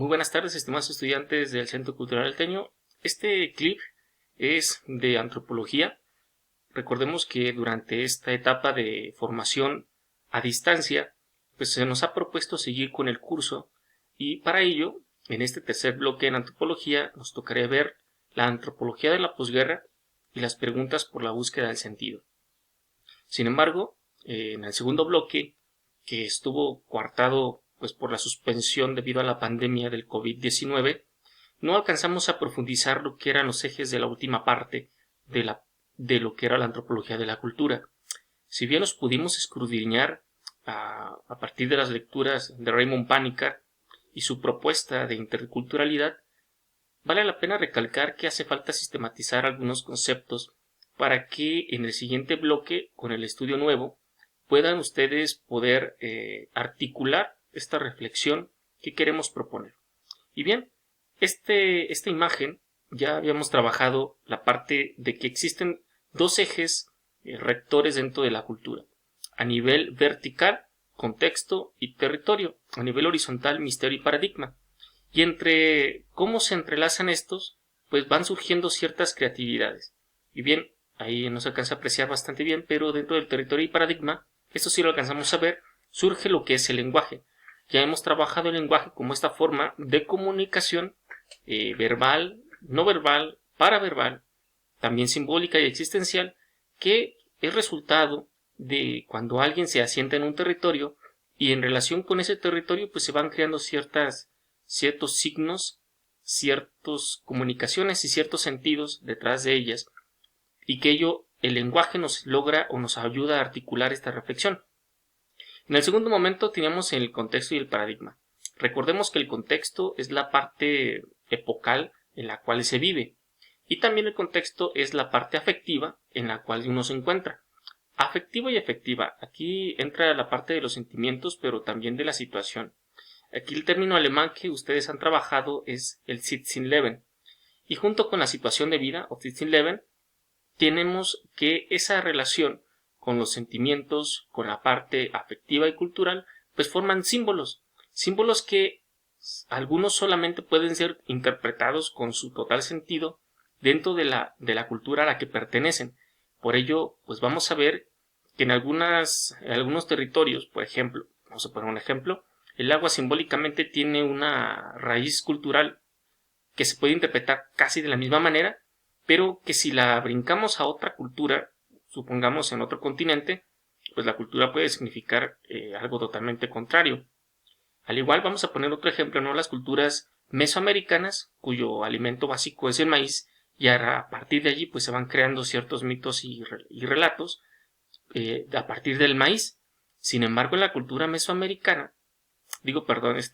Muy buenas tardes, estimados estudiantes del Centro Cultural Alteño. Este clip es de antropología. Recordemos que durante esta etapa de formación a distancia, pues se nos ha propuesto seguir con el curso y para ello, en este tercer bloque en antropología, nos tocaría ver la antropología de la posguerra y las preguntas por la búsqueda del sentido. Sin embargo, en el segundo bloque, que estuvo coartado pues por la suspensión debido a la pandemia del COVID-19, no alcanzamos a profundizar lo que eran los ejes de la última parte de lo que era la antropología de la cultura. Si bien los pudimos escudriñar a partir de las lecturas de Raymond Panikkar y su propuesta de interculturalidad, vale la pena recalcar que hace falta sistematizar algunos conceptos para que en el siguiente bloque, con el estudio nuevo, puedan ustedes poder articular esta reflexión que queremos proponer. Y bien, esta imagen ya habíamos trabajado la parte de que existen dos ejes rectores dentro de la cultura. A nivel vertical, contexto y territorio. A nivel horizontal, misterio y paradigma. Y entre cómo se entrelazan estos, pues van surgiendo ciertas creatividades. Y bien, ahí no se alcanza a apreciar bastante bien, pero dentro del territorio y paradigma, esto sí lo alcanzamos a ver, surge lo que es el lenguaje. Ya hemos trabajado el lenguaje como esta forma de comunicación verbal, no verbal, paraverbal, también simbólica y existencial, que es resultado de cuando alguien se asienta en un territorio y en relación con ese territorio pues se van creando ciertos signos, ciertas comunicaciones y ciertos sentidos detrás de ellas, y que el lenguaje nos logra o nos ayuda a articular esta reflexión. En el segundo momento teníamos el contexto y el paradigma. Recordemos que el contexto es la parte epocal en la cual se vive, y también el contexto es la parte afectiva en la cual uno se encuentra. Afectiva y efectiva. Aquí entra la parte de los sentimientos, pero también de la situación. Aquí el término alemán que ustedes han trabajado es el Sitzenleben. Y junto con la situación de vida, o Sitzenleben, tenemos que esa relación con los sentimientos, con la parte afectiva y cultural, pues forman símbolos. Símbolos que algunos solamente pueden ser interpretados con su total sentido dentro de la cultura a la que pertenecen. Por ello, pues vamos a ver que en algunos territorios, por ejemplo, vamos a poner un ejemplo, el agua simbólicamente tiene una raíz cultural que se puede interpretar casi de la misma manera, pero que si la brincamos a otra cultura, supongamos en otro continente, pues la cultura puede significar algo totalmente contrario. Al igual vamos a poner otro ejemplo, ¿no? Las culturas mesoamericanas, cuyo alimento básico es el maíz, y a partir de allí pues se van creando ciertos mitos y relatos a partir del maíz. Sin embargo, en la cultura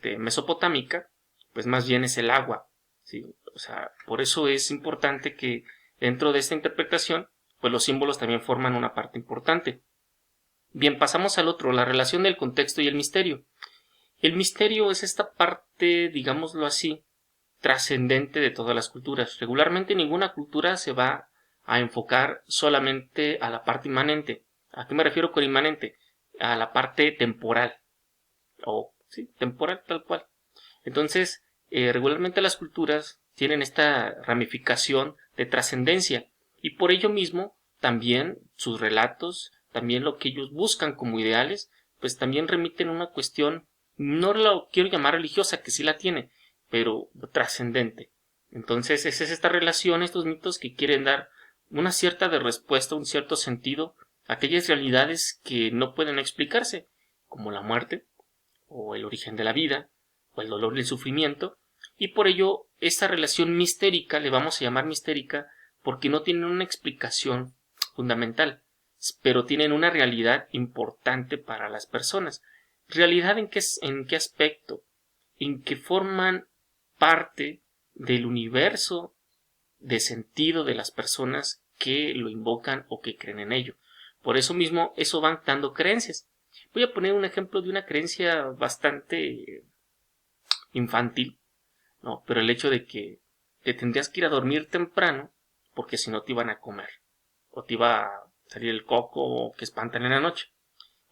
mesopotámica, pues más bien es el agua, ¿sí? O sea, por eso es importante que dentro de esta interpretación, pues los símbolos también forman una parte importante. Bien, pasamos al otro, la relación del contexto y el misterio. El misterio es esta parte, digámoslo así, trascendente de todas las culturas. Regularmente ninguna cultura se va a enfocar solamente a la parte inmanente. ¿A qué me refiero con inmanente? A la parte temporal. O, sí, temporal tal cual. Entonces, regularmente las culturas tienen esta ramificación de trascendencia y por ello mismo también sus relatos, también lo que ellos buscan como ideales, pues también remiten a una cuestión, no lo quiero llamar religiosa, que sí la tiene, pero trascendente. Entonces, esa es esta relación, estos mitos que quieren dar una cierta de respuesta, un cierto sentido a aquellas realidades que no pueden explicarse, como la muerte, o el origen de la vida, o el dolor y el sufrimiento, y por ello esta relación mistérica, le vamos a llamar mistérica, porque no tienen una explicación fundamental, pero tienen una realidad importante para las personas. ¿Realidad en qué aspecto? En que forman parte del universo de sentido de las personas que lo invocan o que creen en ello. Por eso mismo, eso van dando creencias. Voy a poner un ejemplo de una creencia bastante infantil, ¿no? Pero el hecho de que te tendrías que ir a dormir temprano porque si no te iban a comer o te iba a salir el coco que espantan en la noche.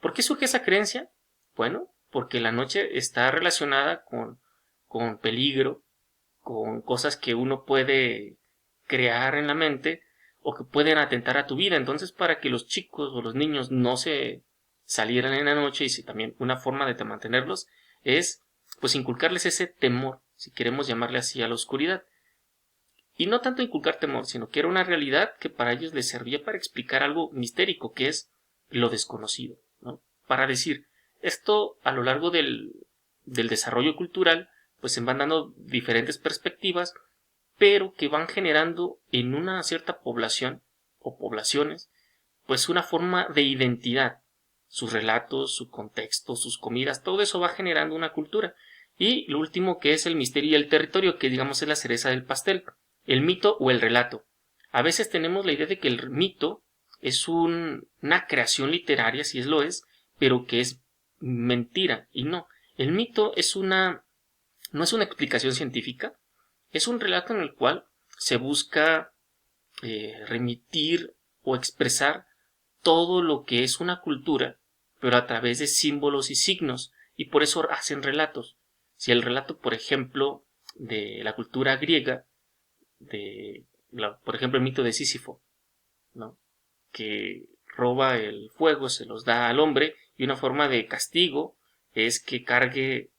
¿Por qué surge esa creencia? Bueno, porque la noche está relacionada con con peligro, con cosas que uno puede crear en la mente o que pueden atentar a tu vida. Entonces, para que los chicos o los niños no se salieran en la noche, y si también una forma de mantenerlos es pues inculcarles ese temor, si queremos llamarle así, a la oscuridad. Y no tanto inculcar temor, sino que era una realidad que para ellos les servía para explicar algo mistérico, que es lo desconocido, ¿no? Para decir, esto a lo largo del desarrollo cultural, pues se van dando diferentes perspectivas, pero que van generando en una cierta población o poblaciones, pues una forma de identidad. Sus relatos, su contexto, sus comidas, todo eso va generando una cultura. Y lo último, que es el misterio y el territorio, que digamos es la cereza del pastel, el mito o el relato. A veces tenemos la idea de que el mito es una creación literaria, si es lo es, pero que es mentira, y no. El mito no es una explicación científica, es un relato en el cual se busca remitir o expresar todo lo que es una cultura, pero a través de símbolos y signos, y por eso hacen relatos. Si el relato, por ejemplo, de la cultura griega, por ejemplo, el mito de Sísifo, ¿no? Que roba el fuego, se los da al hombre, y una forma de castigo es que cargue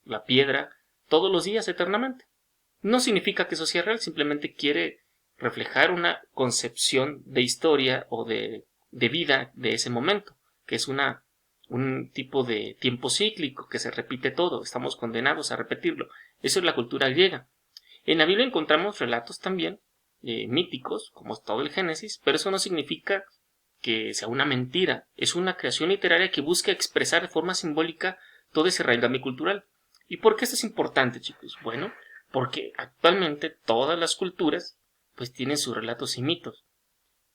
la piedra todos los días eternamente. No significa que eso sea real, simplemente quiere reflejar una concepción de historia o de vida de ese momento, que es un tipo de tiempo cíclico que se repite todo, estamos condenados a repetirlo. Eso es la cultura griega. En la Biblia encontramos relatos también míticos, como es todo el Génesis, pero eso no significa que sea una mentira, es una creación literaria que busca expresar de forma simbólica todo ese raigambre cultural. ¿Y por qué esto es importante, chicos? Bueno, porque actualmente todas las culturas pues tienen sus relatos y mitos,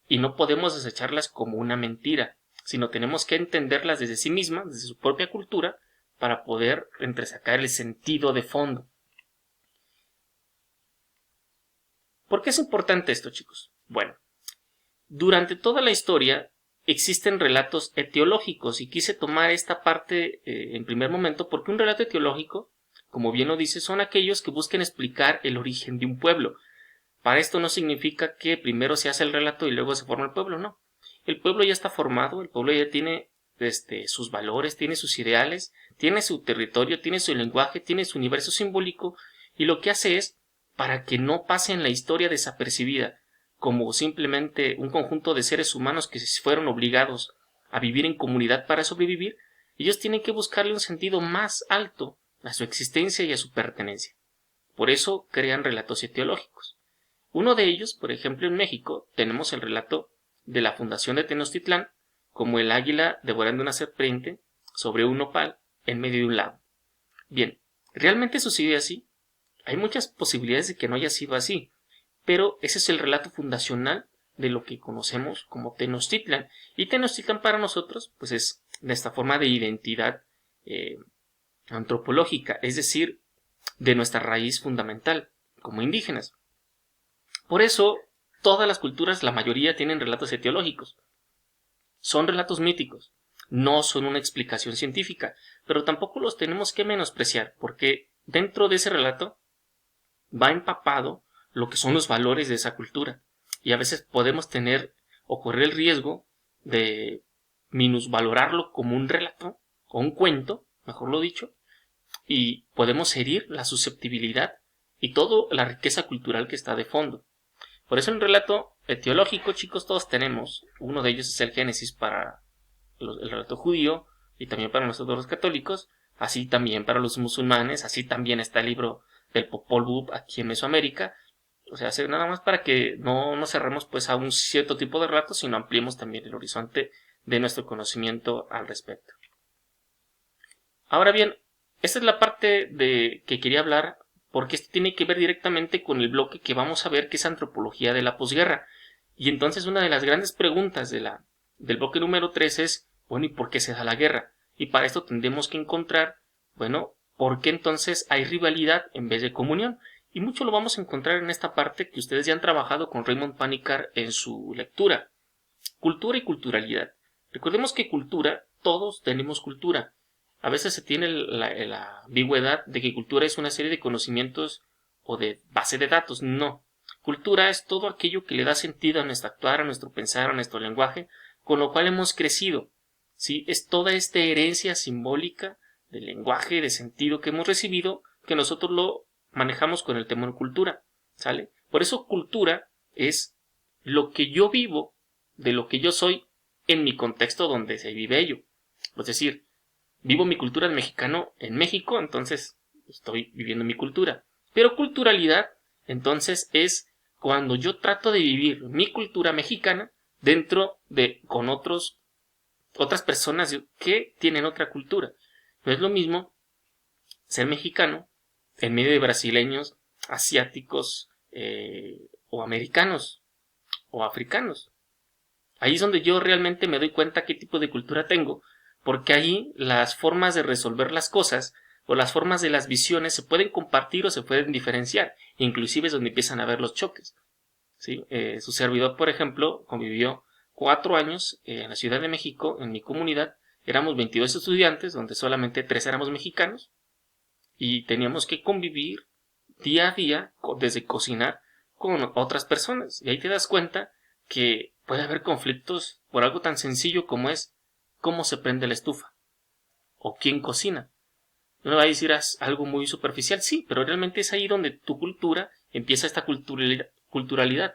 y no podemos desecharlas como una mentira, sino tenemos que entenderlas desde sí mismas, desde su propia cultura, para poder entresacar el sentido de fondo. ¿Por qué es importante esto, chicos? Bueno, durante toda la historia existen relatos etiológicos, y quise tomar esta parte en primer momento porque un relato etiológico, como bien lo dice, son aquellos que buscan explicar el origen de un pueblo. Para esto no significa que primero se hace el relato y luego se forma el pueblo, no. El pueblo ya está formado, el pueblo ya tiene sus valores, tiene sus ideales, tiene su territorio, tiene su lenguaje, tiene su universo simbólico, y lo que hace es, para que no pase en la historia desapercibida, como simplemente un conjunto de seres humanos que fueron obligados a vivir en comunidad para sobrevivir, ellos tienen que buscarle un sentido más alto a su existencia y a su pertenencia. Por eso crean relatos etiológicos. Uno de ellos, por ejemplo, en México, tenemos el relato de la fundación de Tenochtitlán, como el águila devorando una serpiente sobre un nopal en medio de un lago. Bien, ¿realmente sucedió así? Hay muchas posibilidades de que no haya sido así, pero ese es el relato fundacional de lo que conocemos como Tenochtitlan. Y Tenochtitlan para nosotros pues es de esta forma de identidad antropológica, es decir, de nuestra raíz fundamental como indígenas. Por eso, todas las culturas, la mayoría, tienen relatos etiológicos. Son relatos míticos, no son una explicación científica, pero tampoco los tenemos que menospreciar, porque dentro de ese relato va empapado lo que son los valores de esa cultura. Y a veces podemos correr el riesgo de minusvalorarlo como un relato, o un cuento, mejor lo dicho, y podemos herir la susceptibilidad y toda la riqueza cultural que está de fondo. Por eso en un relato etiológico, chicos, todos tenemos. Uno de ellos es el Génesis para el relato judío y también para nosotros los católicos, así también para los musulmanes, así también está el libro del Popol Vuh aquí en Mesoamérica. O sea, nada más para que no nos cerremos pues a un cierto tipo de relatos, sino ampliemos también el horizonte de nuestro conocimiento al respecto. Ahora bien, esta es la parte de que quería hablar, porque esto tiene que ver directamente con el bloque que vamos a ver, que es antropología de la posguerra. Y entonces una de las grandes preguntas del bloque número 3 es, bueno, ¿y por qué se da la guerra? Y para esto tendremos que encontrar, bueno, ¿por qué entonces hay rivalidad en vez de comunión? Y mucho lo vamos a encontrar en esta parte que ustedes ya han trabajado con Raymond Panikkar en su lectura. Cultura y culturalidad. Recordemos que cultura, todos tenemos cultura. a veces se tiene la ambigüedad de que cultura es una serie de conocimientos o de base de datos. No. Cultura es todo aquello que le da sentido a nuestro actuar, a nuestro pensar, a nuestro lenguaje, con lo cual hemos crecido. ¿Sí? Es toda esta herencia simbólica de lenguaje, de sentido que hemos recibido, que nosotros lo manejamos con el término cultura. ¿Sale? Por eso cultura es lo que yo vivo, de lo que yo soy, en mi contexto donde se vive ello. Es decir, vivo mi cultura de mexicano en México, entonces estoy viviendo mi cultura. Pero culturalidad, entonces, es cuando yo trato de vivir mi cultura mexicana dentro de con otras personas que tienen otra cultura. No es lo mismo ser mexicano en medio de brasileños, asiáticos o americanos o africanos. Ahí es donde yo realmente me doy cuenta qué tipo de cultura tengo, porque ahí las formas de resolver las cosas o las formas de las visiones se pueden compartir o se pueden diferenciar, inclusive es donde empiezan a haber los choques. ¿Sí? Su servidor, por ejemplo, convivió 4 años en la Ciudad de México, en mi comunidad, éramos 22 estudiantes, donde solamente 3 éramos mexicanos, y teníamos que convivir día a día, desde cocinar, con otras personas. Y ahí te das cuenta que puede haber conflictos por algo tan sencillo como es cómo se prende la estufa o quién cocina. No me va a decir algo muy superficial, sí, pero realmente es ahí donde tu cultura empieza esta culturalidad,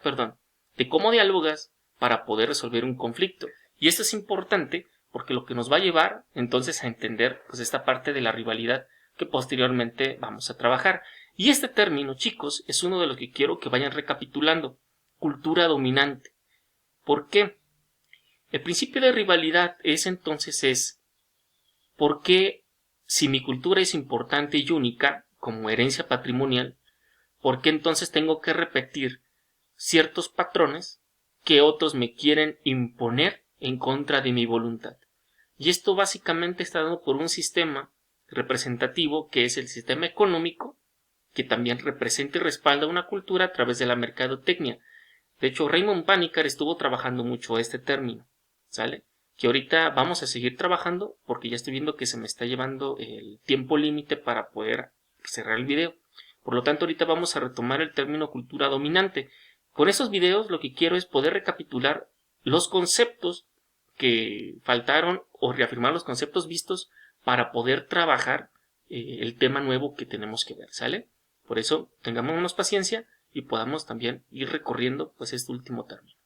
de cómo dialogas para poder resolver un conflicto. Y esto es importante porque lo que nos va a llevar entonces a entender pues esta parte de la rivalidad que posteriormente vamos a trabajar. Y este término, chicos, es uno de los que quiero que vayan recapitulando. Cultura dominante. ¿Por qué? El principio de rivalidad es ¿por qué si mi cultura es importante y única como herencia patrimonial, por qué entonces tengo que repetir ciertos patrones que otros me quieren imponer en contra de mi voluntad? Y esto básicamente está dado por un sistema representativo que es el sistema económico, que también representa y respalda una cultura a través de la mercadotecnia. De hecho, Raymond Panikkar estuvo trabajando mucho este término, ¿sale? Que ahorita vamos a seguir trabajando porque ya estoy viendo que se me está llevando el tiempo límite para poder cerrar el video. Por lo tanto, ahorita vamos a retomar el término cultura dominante. Con esos videos lo que quiero es poder recapitular los conceptos que faltaron o reafirmar los conceptos vistos para poder trabajar el tema nuevo que tenemos que ver, ¿sale? Por eso, tengámonos paciencia y podamos también ir recorriendo pues este último término.